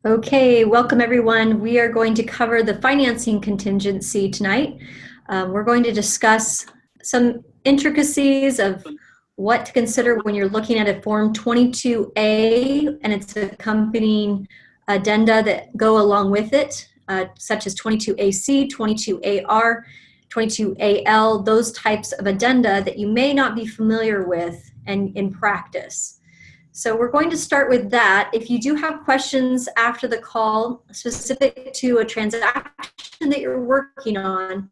Okay, welcome everyone. We are going to cover the financing contingency tonight. We're going to discuss some intricacies of what to consider when you're looking at a Form 22A and its accompanying addenda that go along with it, such as 22AC, 22AR, 22AL, those types of addenda that you may not be familiar with and in practice. So we're going to start with that. If you do have questions after the call specific to a transaction that you're working on,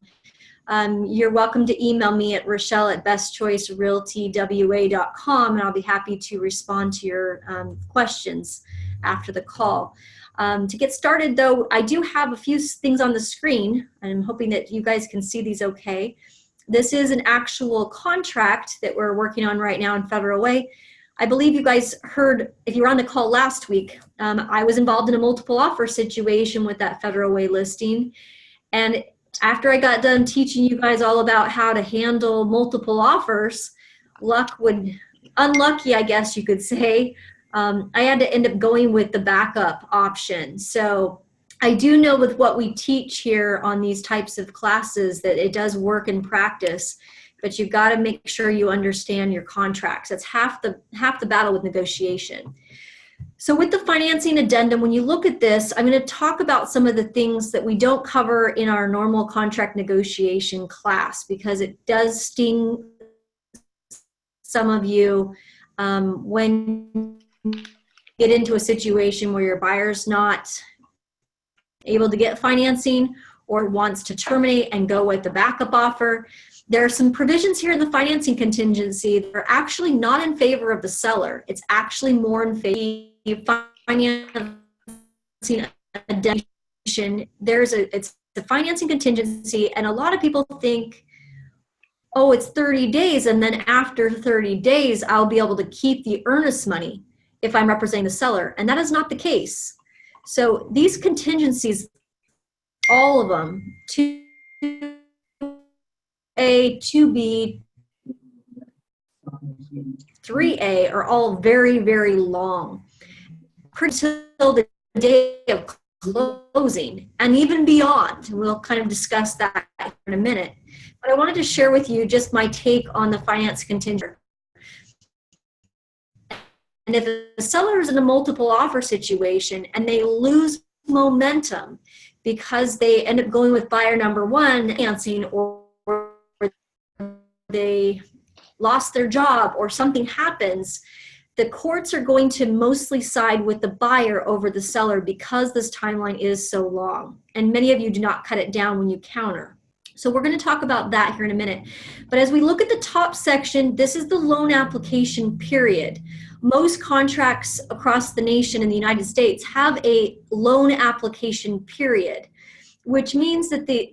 you're welcome to email me at rochelle@bestchoicerealtywa.com, and I'll be happy to respond to your questions after the call. To get started, though, I do have a few things on the screen, and I'm hoping that you guys can see these okay. This is an actual contract that we're working on right now in Federal Way. I believe you guys heard, if you were on the call last week, I was involved in a multiple offer situation with that Federal Way listing. And after I got done teaching you guys all about how to handle multiple offers, unlucky, I guess you could say, I had to end up going with the backup option. So I do know with what we teach here on these types of classes that it does work in practice, but you've got to make sure you understand your contracts. That's half the battle with negotiation. So with the financing addendum, when you look at this, I'm going to talk about some of the things that we don't cover in our normal contract negotiation class, because it does sting some of you when you get into a situation where your buyer's not able to get financing or wants to terminate and go with the backup offer. There are some provisions here in the financing contingency that are actually not in favor of the seller. It's actually more in favor of financing addendum. It's the financing contingency, and a lot of people think, oh, it's 30 days, and then after 30 days, I'll be able to keep the earnest money if I'm representing the seller, and that is not the case. So these contingencies, all of them, 2A, 2B, 3A, are all very, very long. Until the day of closing and even beyond. And we'll kind of discuss that in a minute. But I wanted to share with you just my take on the finance contingency. And if the seller is in a multiple offer situation and they lose momentum because they end up going with buyer number one financing, or they lost their job or something happens, the courts are going to mostly side with the buyer over the seller because this timeline is so long. And many of you do not cut it down when you counter. So we're going to talk about that here in a minute. But as we look at the top section, this is the loan application period. Most contracts across the nation in the United States have a loan application period, which means that the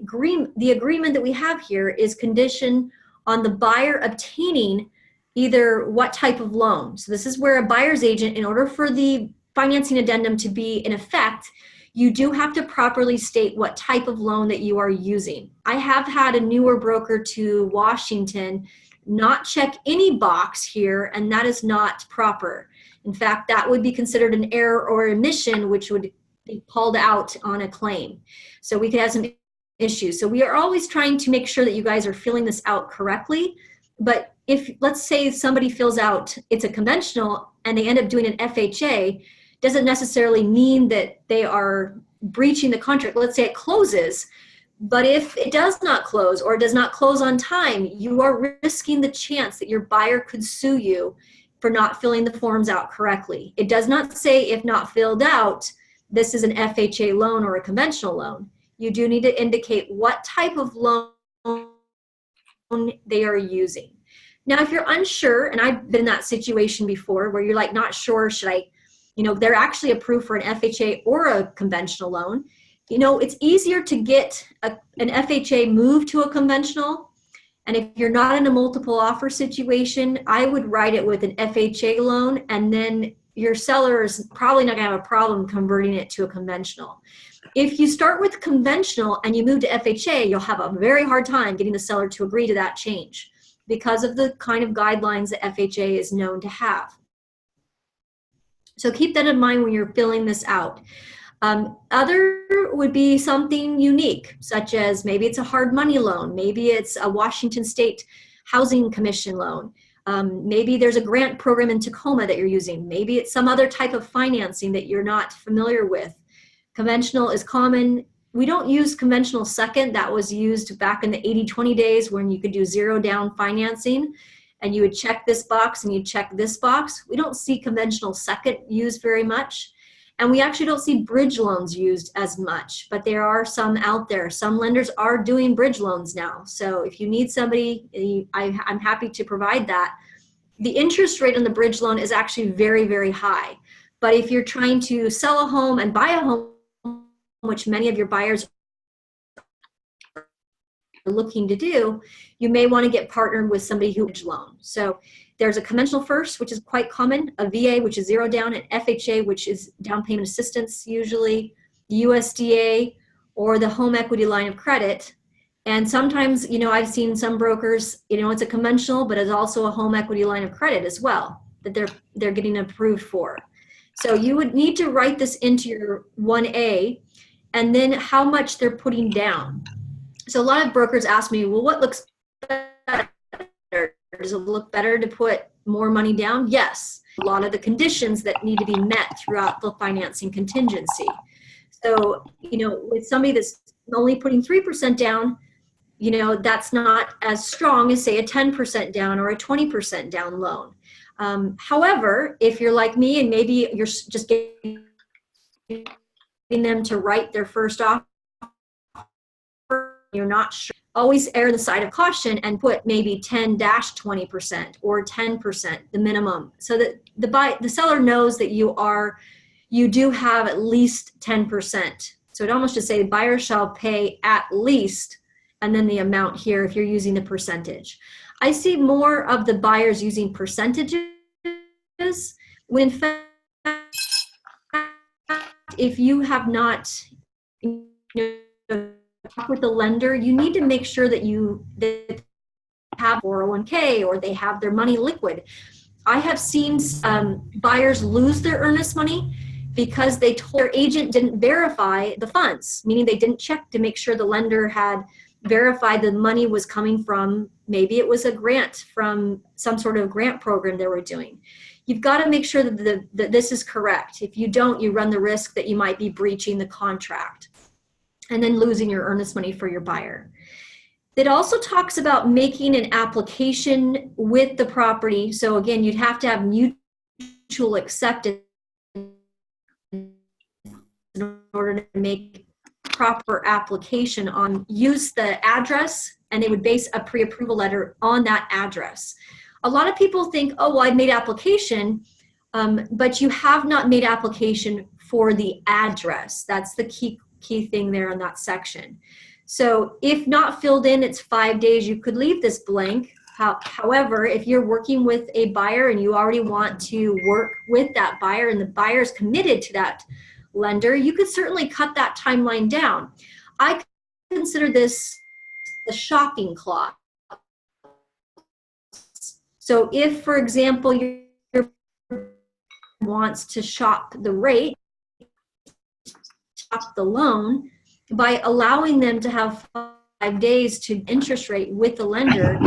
agreement that we have here is conditioned on the buyer obtaining either what type of loan. So this is where a buyer's agent, in order for the financing addendum to be in effect, you do have to properly state what type of loan that you are using. I have had a newer broker to Washington not check any box here, and that is not proper. In fact, that would be considered an error or omission, which would be called out on a claim. So we could have some issues. So we are always trying to make sure that you guys are filling this out correctly. But if, let's say, somebody fills out it's a conventional and they end up doing an FHA, doesn't necessarily mean that they are breaching the contract. Let's say it closes, but if it does not close or does not close on time, you are risking the chance that your buyer could sue you for not filling the forms out correctly. It does not say, if not filled out, this is an FHA loan or a conventional loan. You do need to indicate what type of loan they are using. Now, if you're unsure, and I've been in that situation before where you're like not sure, should I, they're actually approved for an FHA or a conventional loan. It's easier to get an FHA moved to a conventional. And if you're not in a multiple offer situation, I would write it with an FHA loan, and then your seller is probably not going to have a problem converting it to a conventional. If you start with conventional and you move to FHA, you'll have a very hard time getting the seller to agree to that change because of the kind of guidelines that FHA is known to have. So keep that in mind when you're filling this out. Other would be something unique, such as maybe it's a hard money loan, maybe it's a Washington State Housing Commission loan. Maybe there's a grant program in Tacoma that you're using. Maybe it's some other type of financing that you're not familiar with. Conventional is common. We don't use conventional second. That was used back in the 80-20 days when you could do zero down financing and you would check this box and you check this box. We don't see conventional second used very much. And we actually don't see bridge loans used as much, but there are some out there. Some lenders are doing bridge loans now. So if you need somebody, I'm happy to provide that. The interest rate on the bridge loan is actually very, very high. But if you're trying to sell a home and buy a home, which many of your buyers are looking to do, you may want to get partnered with somebody who bridge loan. So there's a conventional first, which is quite common, a VA, which is zero down, an FHA, which is down payment assistance usually, USDA, or the home equity line of credit. And sometimes, I've seen some brokers, it's a conventional, but it's also a home equity line of credit as well that they're getting approved for. So you would need to write this into your 1A and then how much they're putting down. So a lot of brokers ask me, well, what looks better? Does it look better to put more money down? Yes. A lot of the conditions that need to be met throughout the financing contingency. So, with somebody that's only putting 3% down, that's not as strong as, say, a 10% down or a 20% down loan. However, if you're like me and maybe you're just getting them to write their first offer, you're not sure, always err on the side of caution and put maybe 10-20% or 10%, the minimum, so that the seller knows that you do have at least 10%. So it almost just say the buyer shall pay at least, and then the amount here if you're using the percentage. I see more of the buyers using percentages when in fact, if you have not talked with the lender, you need to make sure that they have 401k or they have their money liquid. I have seen buyers lose their earnest money because they told their agent didn't verify the funds, meaning they didn't check to make sure the lender had verified the money was coming from, maybe it was a grant from some sort of grant program they were doing. You've got to make sure that this is correct. If you don't, you run the risk that you might be breaching the contract and then losing your earnest money for your buyer. It also talks about making an application with the property. So again, you'd have to have mutual acceptance in order to make proper application on, use the address, and they would base a pre-approval letter on that address. A lot of people think, oh, well, I've made application, but you have not made application for the address. That's the key thing there in that section. So if not filled in, it's 5 days. You could leave this blank. However, if you're working with a buyer and you already want to work with that buyer and the buyer is committed to that lender, you could certainly cut that timeline down. I consider this the shopping clause. So if, for example, your wants to shop the rate, shop the loan, by allowing them to have 5 days to interest rate with the lender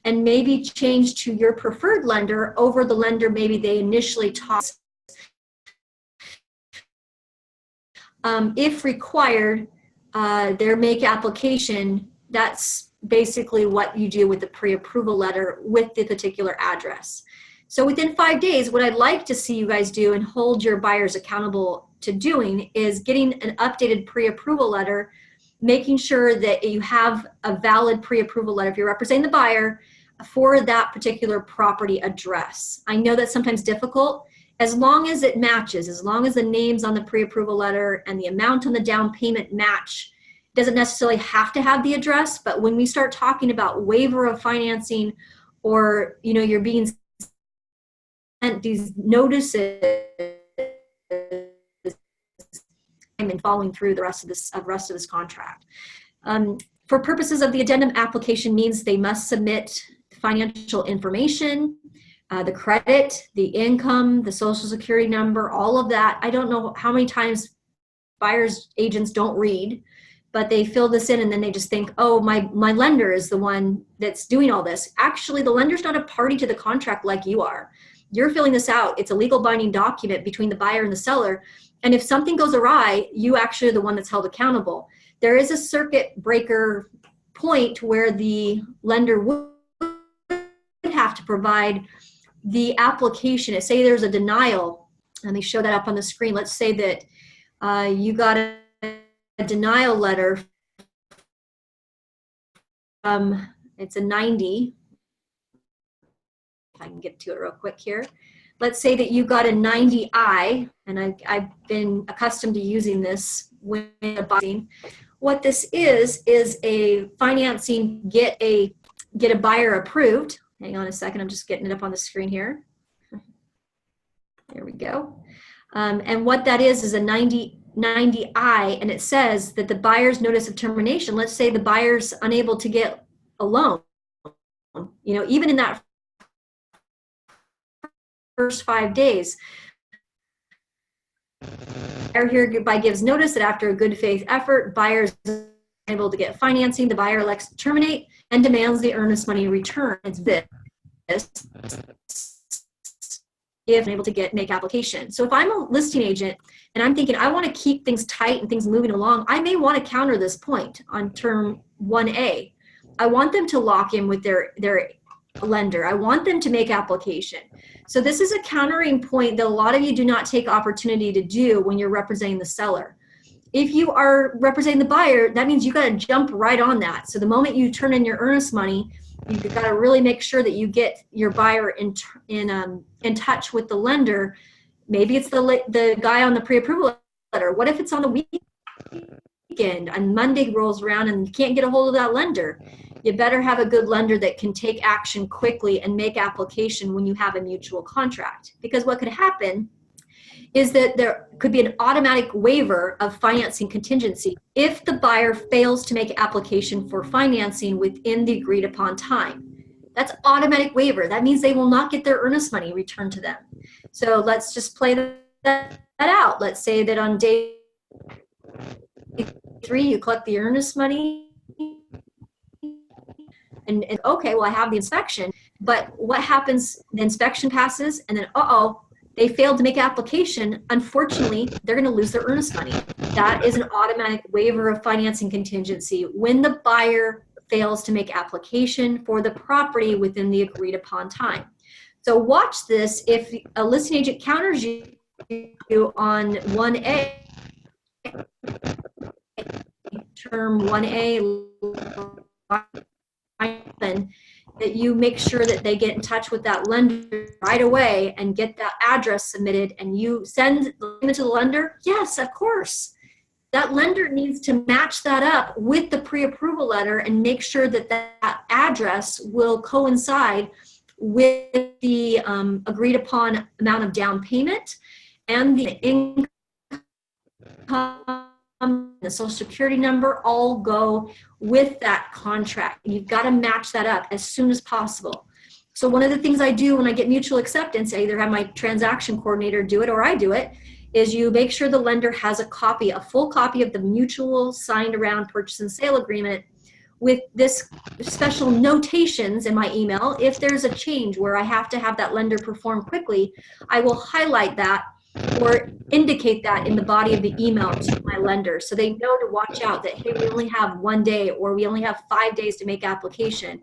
and maybe change to your preferred lender over the lender maybe they initially talked. If required, their make application, that's basically what you do with the pre-approval letter with the particular address. So within 5 days, what I'd like to see you guys do and hold your buyers accountable to doing is getting an updated pre-approval letter, making sure that you have a valid pre-approval letter if you're representing the buyer for that particular property address. I know that's sometimes difficult. As long as it matches, as long as the names on the pre-approval letter and the amount on the down payment match, doesn't necessarily have to have the address, but when we start talking about waiver of financing or, you're being sent these notices and following through the rest of this contract. For purposes of the addendum, application means they must submit financial information, the credit, the income, the social security number, all of that. I don't know how many times buyer's agents don't read, but they fill this in and then they just think, oh, my lender is the one that's doing all this. Actually, the lender's not a party to the contract like you are. You're filling this out. It's a legal binding document between the buyer and the seller. And if something goes awry, you actually are the one that's held accountable. There is a circuit breaker point where the lender would have to provide the application. Say there's a denial, and they show that up on the screen. Let's say that you got a denial letter from, it's a 90. If I can get to it real quick here. Let's say that you got a 90I, and I've been accustomed to using this when buying. What this is a financing, get a buyer approved. Hang on a second, I'm just getting it up on the screen here. There we go. And what that is a 90I, and it says that the buyer's notice of termination, let's say the buyer's unable to get a loan, you know, even in that first 5 days, buyer hereby gives notice that after a good faith effort, buyer is able to get financing, the buyer elects to terminate and demands the earnest money return. It's this if I'm able to make application. So if I'm a listing agent and I'm thinking I want to keep things tight and things moving along, I may want to counter this point on term 1A. I want them to lock in with their lender. I want them to make application. So this is a countering point that a lot of you do not take opportunity to do when you're representing the seller. If you are representing the buyer, that means you got to jump right on that. So the moment you turn in your earnest money, you've got to really make sure that you get your buyer in touch with the lender. Maybe it's the guy on the pre-approval letter. What if it's on the weekend and Monday rolls around and you can't get a hold of that lender? You better have a good lender that can take action quickly and make application when you have a mutual contract. Because what could happen is that there could be an automatic waiver of financing contingency if the buyer fails to make application for financing within the agreed upon time. That's automatic waiver. That means they will not get their earnest money returned to them. So let's just play that out. Let's say that on day 3, you collect the earnest money. And okay, well, I have the inspection, but what happens? The inspection passes, and then, they failed to make application. Unfortunately, they're going to lose their earnest money. That is an automatic waiver of financing contingency when the buyer fails to make application for the property within the agreed upon time. So watch this. If a listing agent counters you on 1A, term 1A, that you make sure that they get in touch with that lender right away and get that address submitted, and you send the payment to the lender. Yes, of course. That lender needs to match that up with the pre-approval letter and make sure that that address will coincide with the agreed upon amount of down payment and the income, the social security number all go with that contract. You've got to match that up as soon as possible. So one of the things I do when I get mutual acceptance, I either have my transaction coordinator do it or I do it, is you make sure the lender has a full copy of the mutual signed around purchase and sale agreement with this special notations in my email. If there's a change where I have to have that lender perform quickly, I will highlight that or indicate that in the body of the email to my lender so they know to watch out that, hey, we only have 1 day or we only have 5 days to make application.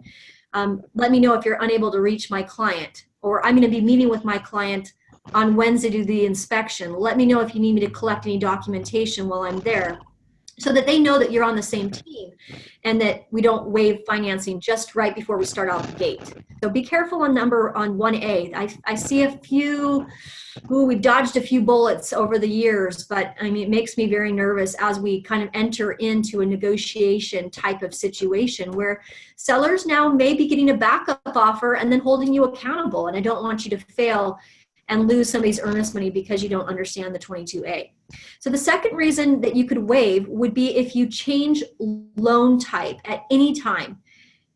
Let me know if you're unable to reach my client, or I'm going to be meeting with my client on Wednesday to do the inspection. Let me know if you need me to collect any documentation while I'm there, so that they know that you're on the same team and that we don't waive financing just right before we start out the gate. So be careful on 1A. I see a few, we've dodged a few bullets over the years, but I mean, it makes me very nervous as we kind of enter into a negotiation type of situation where sellers now may be getting a backup offer and then holding you accountable. And I don't want you to fail and lose somebody's earnest money because you don't understand the 22A. So the second reason that you could waive would be if you change loan type at any time.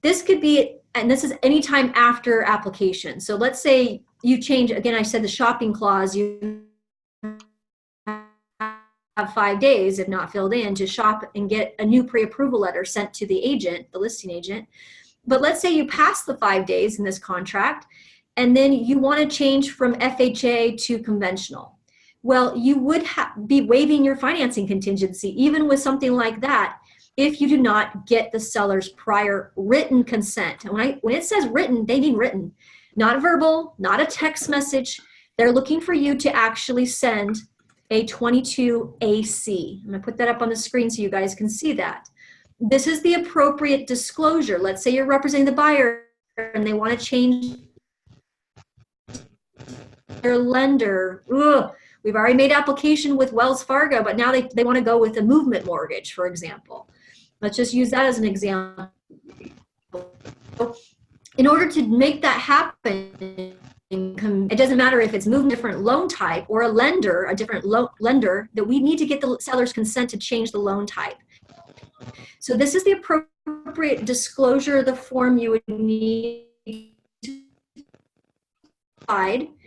This could be, and this is any time after application. So let's say you change, again, I said the shopping clause, you have have 5 days, if not filled in, to shop and get a new pre-approval letter sent to the agent, the listing agent. But let's say you pass the 5 days in this contract, and then you want to change from FHA to conventional. Well, you would be waiving your financing contingency, even with something like that, if you do not get the seller's prior written consent. And when it says written, they mean written, not verbal, not a text message. They're looking for you to actually send a 22AC. I'm going to put that up on the screen so you guys can see that. This is the appropriate disclosure. Let's say you're representing the buyer and they want to change their lender. Ugh, we've already made application with Wells Fargo, but now they want to go with a movement mortgage, for example. Let's just use that as an example. In order to make that happen, it doesn't matter if it's moving different loan type or a lender, a different lender, that we need to get the seller's consent to change the loan type. So this is the appropriate disclosure of the form you would need to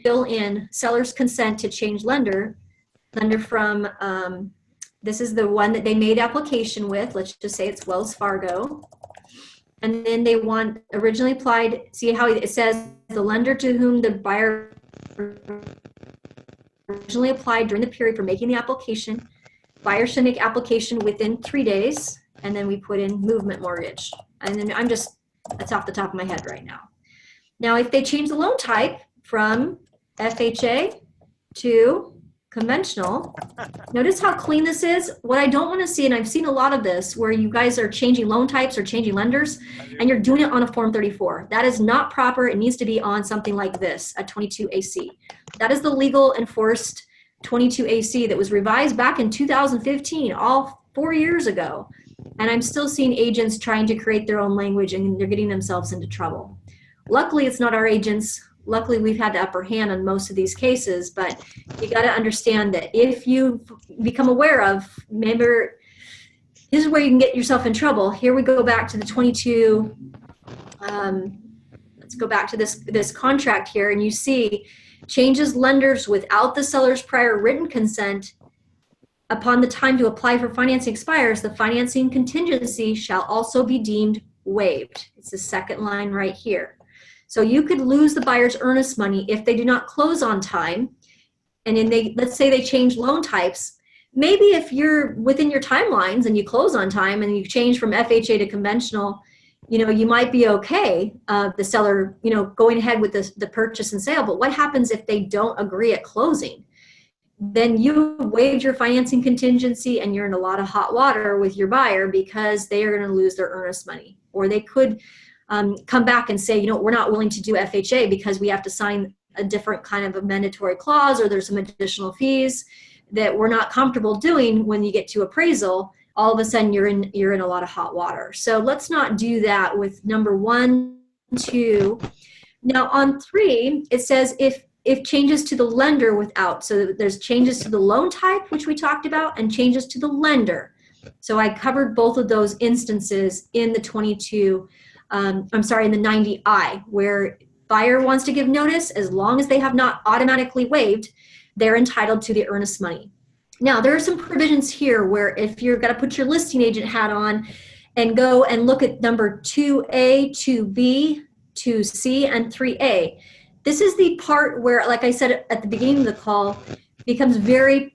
fill in seller's consent to change lender from, this is the one that they made application with. Let's just say it's Wells Fargo. And then they want originally applied, see how it says the lender to whom the buyer originally applied during the period for making the application. Buyer should make application within 3 days. And then we put in movement mortgage. And then that's off the top of my head right now. Now, if they change the loan type from FHA to conventional, notice how clean this is. What I don't want to see, and I've seen a lot of this, where you guys are changing loan types or changing lenders, and you're doing it on a Form 34. That is not proper. It needs to be on something like this, a 22AC. That is the legal enforced 22AC that was revised back in 2015, all 4 years ago. And I'm still seeing agents trying to create their own language, and they're getting themselves into trouble. Luckily, it's not our agents. Luckily, we've had the upper hand on most of these cases, but you got to understand that if you become aware of, remember, this is where you can get yourself in trouble. Here we go back to the 22, let's go back to this contract here, and you see changes lenders without the seller's prior written consent. Upon the time to apply for financing expires, the financing contingency shall also be deemed waived. It's the second line right here. So you could lose the buyer's earnest money if they do not close on time. And then let's say they change loan types. Maybe if you're within your timelines and you close on time and you change from FHA to conventional, you might be okay, the seller, going ahead with the purchase and sale. But what happens if they don't agree at closing? Then you waived your financing contingency and you're in a lot of hot water with your buyer because they are going to lose their earnest money. Or they could come back and say, we're not willing to do FHA because we have to sign a different kind of a mandatory clause, or there's some additional fees that we're not comfortable doing. When you get to appraisal, all of a sudden you're in a lot of hot water. So let's not do that with number 1, 2. Now on 3, it says if changes to the lender without. So there's changes to the loan type, which we talked about, and changes to the lender. So I covered both of those instances in the 22, in the 90I, where buyer wants to give notice. As long as they have not automatically waived, they're entitled to the earnest money. Now, there are some provisions here where if you're going to put your listing agent hat on and go and look at number 2A, 2B, 2C, and 3A, this is the part where, like I said at the beginning of the call, it becomes very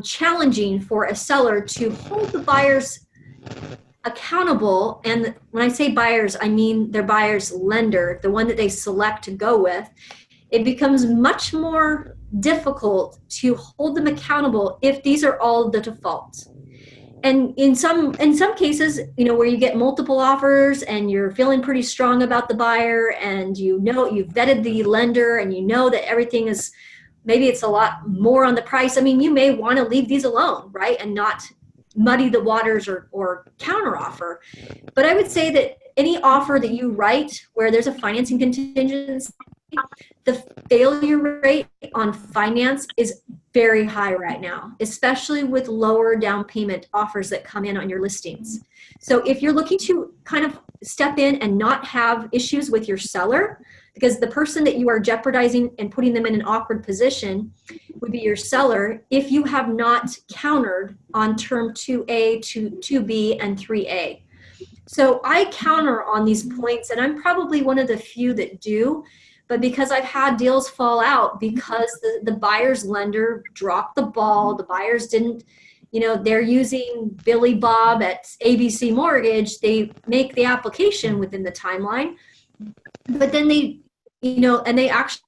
challenging for a seller to hold the buyers accountable. And when I say buyers, I mean their buyer's lender, the one that they select to go with. It becomes much more difficult to hold them accountable if these are all the defaults. And in some cases, where you get multiple offers and you're feeling pretty strong about the buyer, and you've vetted the lender, and that everything is, maybe it's a lot more on the price. You may want to leave these alone, right? And not muddy the waters or counter offer. But I would say that any offer that you write where there's a financing contingency, the failure rate on finance is very high right now, especially with lower down payment offers that come in on your listings. So if you're looking to kind of step in and not have issues with your seller, because the person that you are jeopardizing and putting them in an awkward position would be your seller if you have not countered on term 2A, 2B, and 3A. So I counter on these points, and I'm probably one of the few that do, but because I've had deals fall out because the buyer's lender dropped the ball, the buyers didn't, they're using Billy Bob at ABC Mortgage, they make the application within the timeline, but then they, and they actually,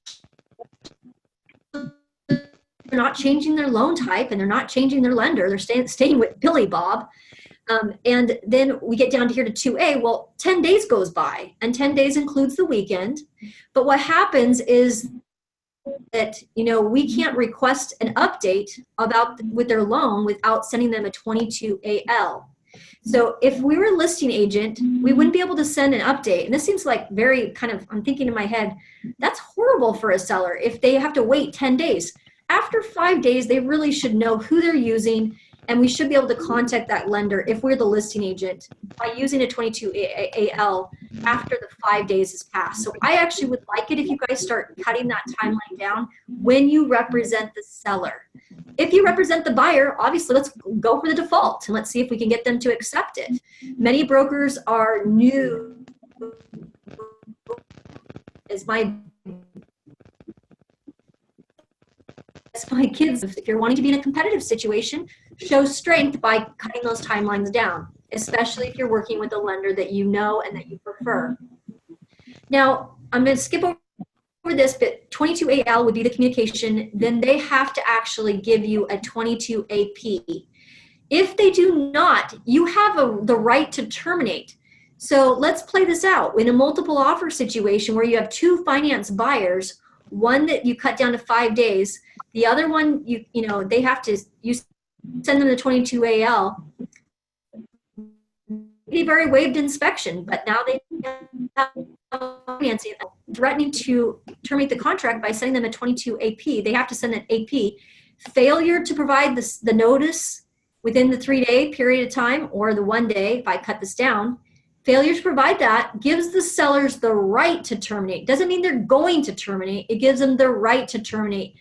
they're not changing their loan type and they're not changing their lender, they're staying with Billy Bob. And then we get down to here to 2A. Well, 10 days goes by, and 10 days includes the weekend. But what happens is that, we can't request an update with their loan without sending them a 22AL. So if we were a listing agent, we wouldn't be able to send an update. And this seems like very kind of, I'm thinking in my head, that's horrible for a seller if they have to wait 10 days. After 5 days, they really should know who they're using, and we should be able to contact that lender if we're the listing agent by using a 22AL after the 5 days has passed. So I actually would like it if you guys start cutting that timeline down when you represent the seller. If you represent the buyer, obviously let's go for the default and let's see if we can get them to accept it. Many brokers are new, as my kids, if you're wanting to be in a competitive situation, show strength by cutting those timelines down, especially if you're working with a lender that you know and that you prefer. Now, I'm going to skip over this, but 22AL would be the communication. Then they have to actually give you a 22AP. If they do not, you have the right to terminate. So let's play this out. In a multiple offer situation where you have two finance buyers, one that you cut down to 5 days, the other one, they have to, you send them the 22AL. They've already waived inspection, but now they have financing, threatening to terminate the contract by sending them a 22AP. They have to send an AP. Failure to provide the notice within the 3-day period of time, or the 1 day, if I cut this down, failure to provide that gives the sellers the right to terminate. Doesn't mean they're going to terminate. It gives them the right to terminate.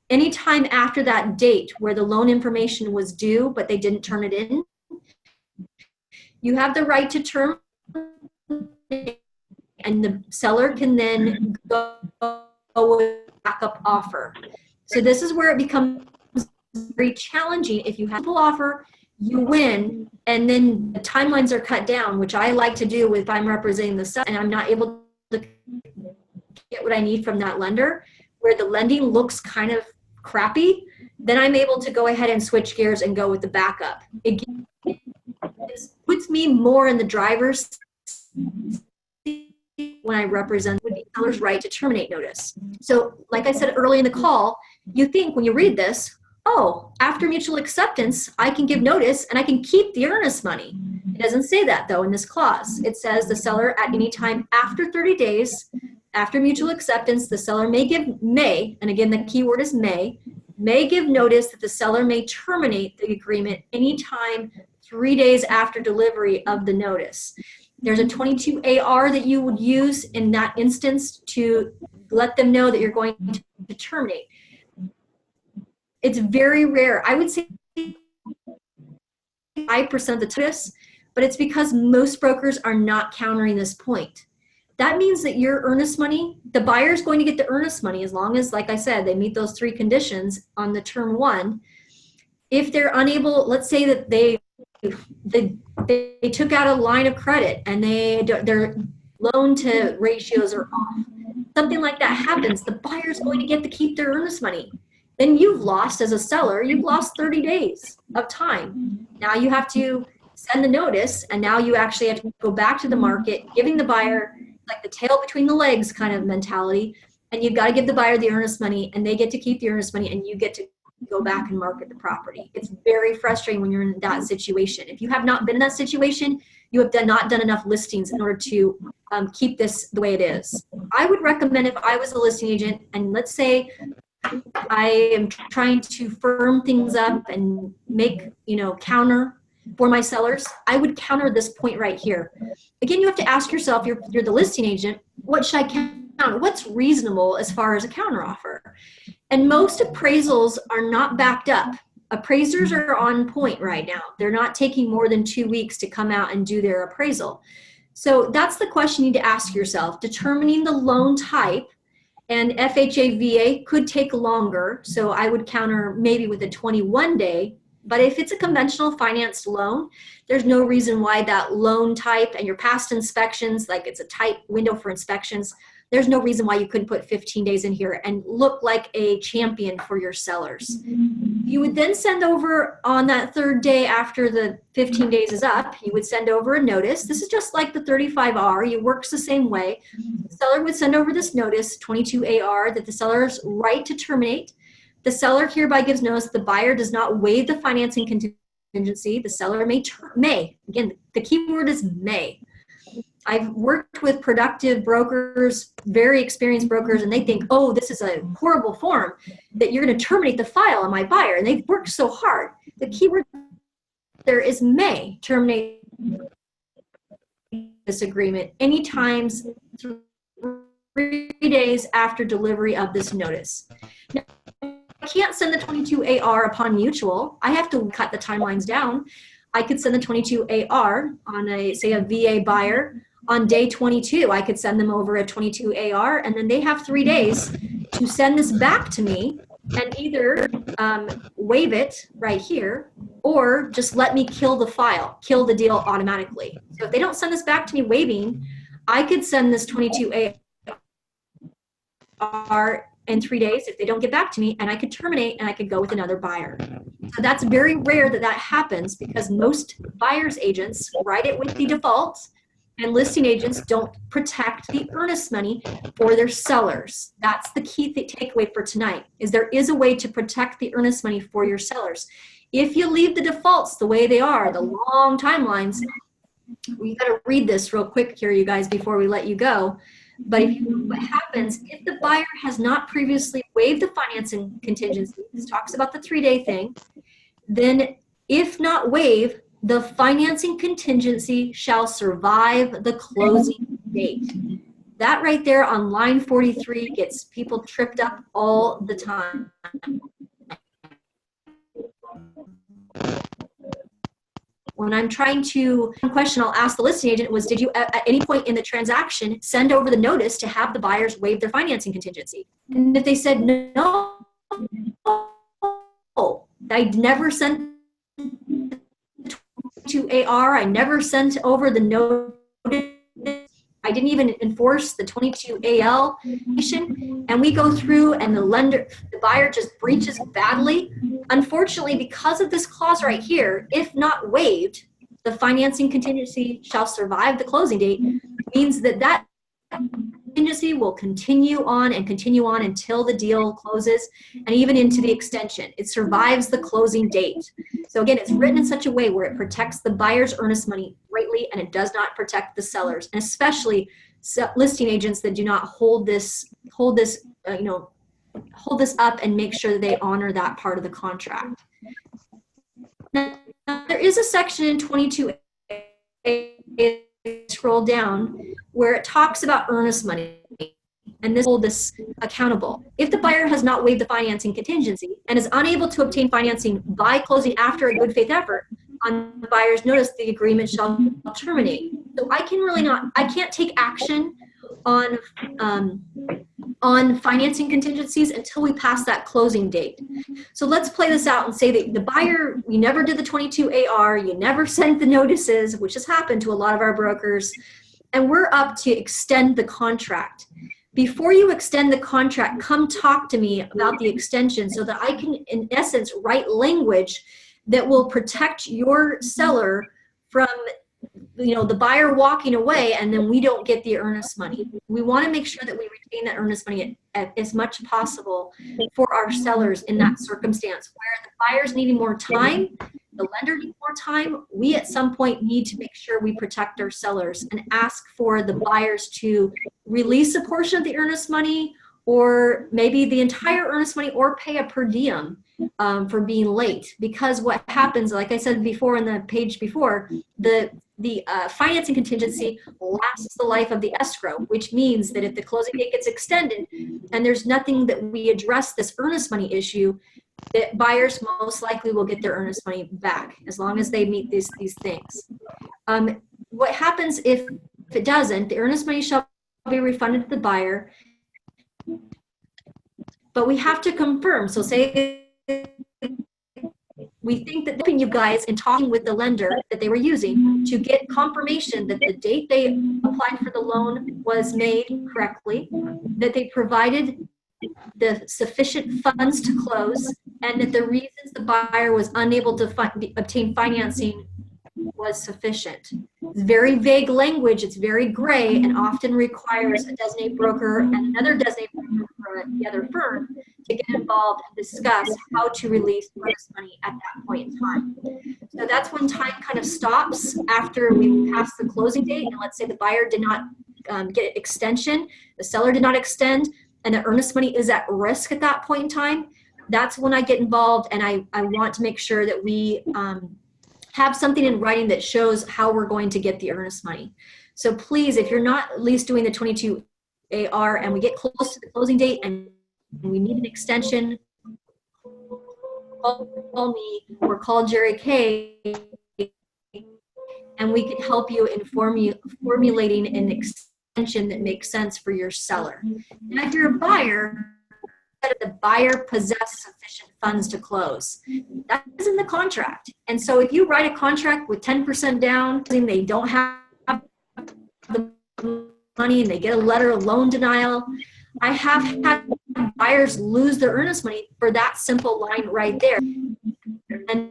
Anytime after that date where the loan information was due, but they didn't turn it in, you have the right to terminate, and the seller can then go with a backup offer. So this is where it becomes very challenging. If you have a full offer, you win, and then the timelines are cut down, which I like to do if I'm representing the seller and I'm not able to get what I need from that lender, where the lending looks kind of crappy, then I'm able to go ahead and switch gears and go with the backup. It puts me more in the driver's seat when I represent the seller's right to terminate notice. So like I said early in the call, you think when you read this, oh, after mutual acceptance, I can give notice and I can keep the earnest money. It doesn't say that though in this clause. It says the seller at any time after 30 days, after mutual acceptance, the seller may, and again the key word is may give notice that the seller may terminate the agreement anytime 3 days after delivery of the notice. There's a 22AR that you would use in that instance to let them know that you're going to terminate. It's very rare. I would say 5% of the time, but it's because most brokers are not countering this point. That means that your earnest money, the buyer is going to get the earnest money as long as, like I said, they meet those 3 conditions on the term 1. If they're unable, let's say that they took out a line of credit and their loan to ratios are off, something like that happens, the buyer is going to get to keep their earnest money. Then you've lost, as a seller, you've lost 30 days of time. Now you have to send the notice, and now you actually have to go back to the market, giving the buyer like the tail between the legs kind of mentality, and you've got to give the buyer the earnest money, and they get to keep the earnest money, and you get to go back and market the property. It's very frustrating when you're in that situation. If you have not been in that situation, you have not done enough listings in order to keep this the way it is. I would recommend, if I was a listing agent, and let's say I am trying to firm things up and make, counter for my sellers, I would counter this point right here. Again, you have to ask yourself, you're the listing agent, what should I what's reasonable as far as a counteroffer. And most appraisals are not backed up. Appraisers are on point right now. They're not taking more than 2 weeks to come out and do their appraisal. So that's the question you need to ask yourself. Determining the loan type, and FHA VA could take longer. So I would counter maybe with a 21-day. But if it's a conventional financed loan, there's no reason why that loan type and your past inspections, like it's a tight window for inspections, there's no reason why you couldn't put 15 days in here and look like a champion for your sellers. You would then send over on that third day after the 15 days is up, you would send over a notice. This is just like the 35R. It works the same way. The seller would send over this notice, 22AR, that the seller's right to terminate. The seller hereby gives notice the buyer does not waive the financing contingency. The seller may. Again, the key word is may. I've worked with productive brokers, very experienced brokers, and they think, oh, this is a horrible form that you're going to terminate the file on my buyer. And they've worked so hard. The key word there is may terminate this agreement anytime 3 days after delivery of this notice. Now, I can't send the 22AR upon mutual. I have to cut the timelines down. I could send the 22AR on say a VA buyer on day 22. I could send them over a 22AR, and then they have 3 days to send this back to me and either waive it right here or just let me kill the file, kill the deal automatically. So if they don't send this back to me waiving, I could send this 22AR in 3 days if they don't get back to me, and I could terminate and I could go with another buyer. So that's very rare that that happens because most buyer's agents write it with the default, and listing agents don't protect the earnest money for their sellers. That's the key takeaway for tonight, is there is a way to protect the earnest money for your sellers. If you leave the defaults the way they are, the long timelines, we got to read this real quick here, you guys, before we let you go. But if you know what happens, if the buyer has not previously waived the financing contingency, this talks about the 3-day thing, then if not waived, the financing contingency shall survive the closing date. That right there on line 43 gets people tripped up all the time. When I'm trying to, one question I'll ask the listing agent was, did you at any point in the transaction send over the notice to have the buyers waive their financing contingency? And if they said no, I never sent to AR, I never sent over the notice, I didn't even enforce the 22AL, and we go through and the buyer just breaches badly. Unfortunately, because of this clause right here, if not waived, the financing contingency shall survive the closing date, means that that contingency will continue on until the deal closes and even into the extension. It survives the closing date. So again, it's written in such a way where it protects the buyer's earnest money greatly and it does not protect the sellers, and especially listing agents that do not hold this up and make sure that they honor that part of the contract. Now, there is a section in 22A, scroll down, where it talks about earnest money, and this hold this accountable. If the buyer has not waived the financing contingency and is unable to obtain financing by closing after a good faith effort, on the buyer's notice, the agreement shall terminate. So I can't take action on financing contingencies until we pass that closing date. So let's play this out and say that the buyer, you never did the 22AR, you never sent the notices, which has happened to a lot of our brokers, and we're up to extend the contract. Before you extend the contract, come talk to me about the extension so that I can, in essence, write language that will protect your seller from the buyer walking away and then we don't get the earnest money. We want to make sure that we retain that earnest money as much as possible for our sellers in that circumstance where the buyer's needing more time, the lender needs more time. We at some point need to make sure we protect our sellers and ask for the buyers to release a portion of the earnest money or maybe the entire earnest money or pay a per diem for being late. Because what happens, like I said before in the page before, the the financing contingency lasts the life of the escrow, which means that if the closing date gets extended and there's nothing that we address this earnest money issue, that buyers most likely will get their earnest money back as long as they meet these things. What happens if it doesn't? The earnest money shall be refunded to the buyer, but we have to confirm. So say we think that helping you guys in talking with the lender that they were using to get confirmation that the date they applied for the loan was made correctly, that they provided the sufficient funds to close, and that the reasons the buyer was unable to obtain financing was sufficient. It's very vague language, it's very gray, and often requires a designated broker and another designated broker for the other firm to get involved and discuss how to release earnest money at that point in time. So that's when time kind of stops after we pass the closing date, and let's say the buyer did not get extension, the seller did not extend, and the earnest money is at risk at that point in time. That's when I get involved, and I want to make sure that we have something in writing that shows how we're going to get the earnest money. So please, if you're not at least doing the 22 AR and we get close to the closing date and we need an extension, call me or call Jerry Kay, and we can help you in formulating an extension that makes sense for your seller. And if you're a buyer, the buyer possess sufficient funds to close. That is in the contract. And so if you write a contract with 10% down, and they don't have the money and they get a letter of loan denial, I have had buyers lose their earnest money for that simple line right there. And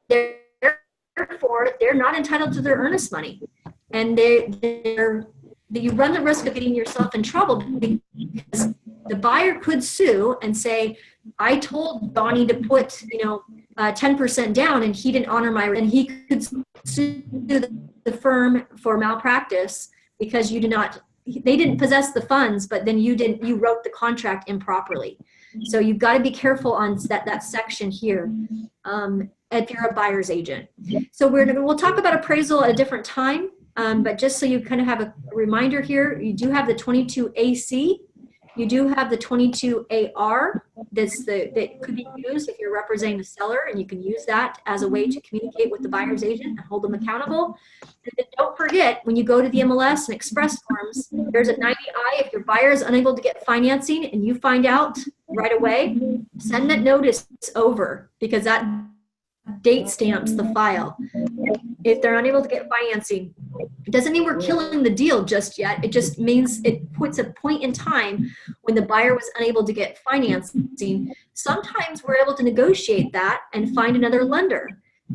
therefore, they're not entitled to their earnest money. And you run the risk of getting yourself in trouble because the buyer could sue and say, I told Donnie to put, 10% down and he didn't honor and he could sue the firm for malpractice because they didn't possess the funds, but then you wrote the contract improperly. So you've got to be careful on that section here if you're a buyer's agent. So we'll talk about appraisal at a different time, but just so you kind of have a reminder here, you do have the 22 AC. You do have the 22 AR that could be used if you're representing the seller, and you can use that as a way to communicate with the buyer's agent and hold them accountable. And then don't forget, when you go to the MLS and Express forms, there's a 90I. If your buyer is unable to get financing and you find out right away, send that notice over because that date stamps the file. If they're unable to get financing, it doesn't mean we're killing the deal just yet. It just means it puts a point in time when the buyer was unable to get financing. Sometimes we're able to negotiate that and find another lender.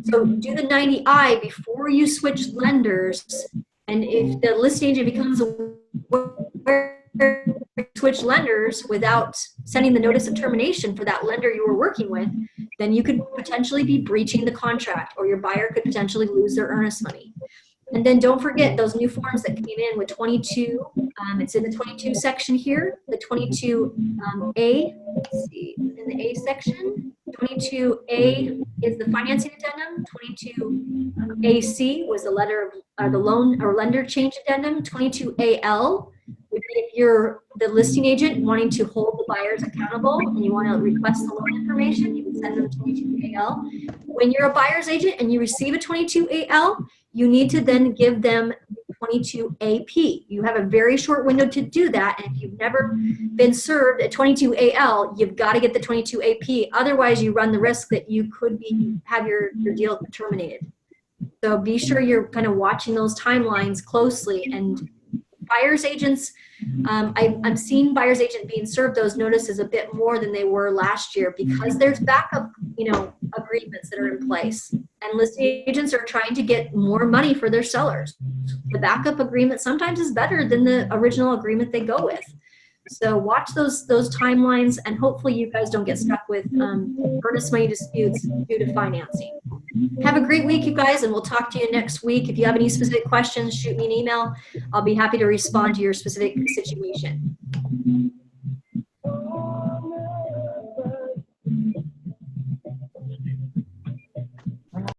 So do the 90I before you switch lenders. And if the listing agent becomes aware switch lenders without sending the notice of termination for that lender you were working with, then you could potentially be breaching the contract, or your buyer could potentially lose their earnest money. And then don't forget those new forms that came in with 22. It's in the 22 section here, the 22A. Let's see, in the A section, 22A is the financing addendum. 22AC was the loan or lender change addendum. 22AL would be if you're the listing agent wanting to hold the buyers accountable and you want to request the loan information, you can send them 22AL. When you're a buyer's agent and you receive a 22AL, you need to then give them 22AP. You have a very short window to do that, and if you've never been served a 22AL, you've got to get the 22AP. Otherwise, you run the risk that you could have your deal terminated. So be sure you're kind of watching those timelines closely. And buyer's agents, I'm seeing buyer's agent being served those notices a bit more than they were last year because there's backup, agreements that are in place. And listing agents are trying to get more money for their sellers. The backup agreement sometimes is better than the original agreement they go with. So watch those timelines, and hopefully you guys don't get stuck with earnest money disputes due to financing. Have a great week, you guys, and we'll talk to you next week. If you have any specific questions, shoot me an email. I'll be happy to respond to your specific situation.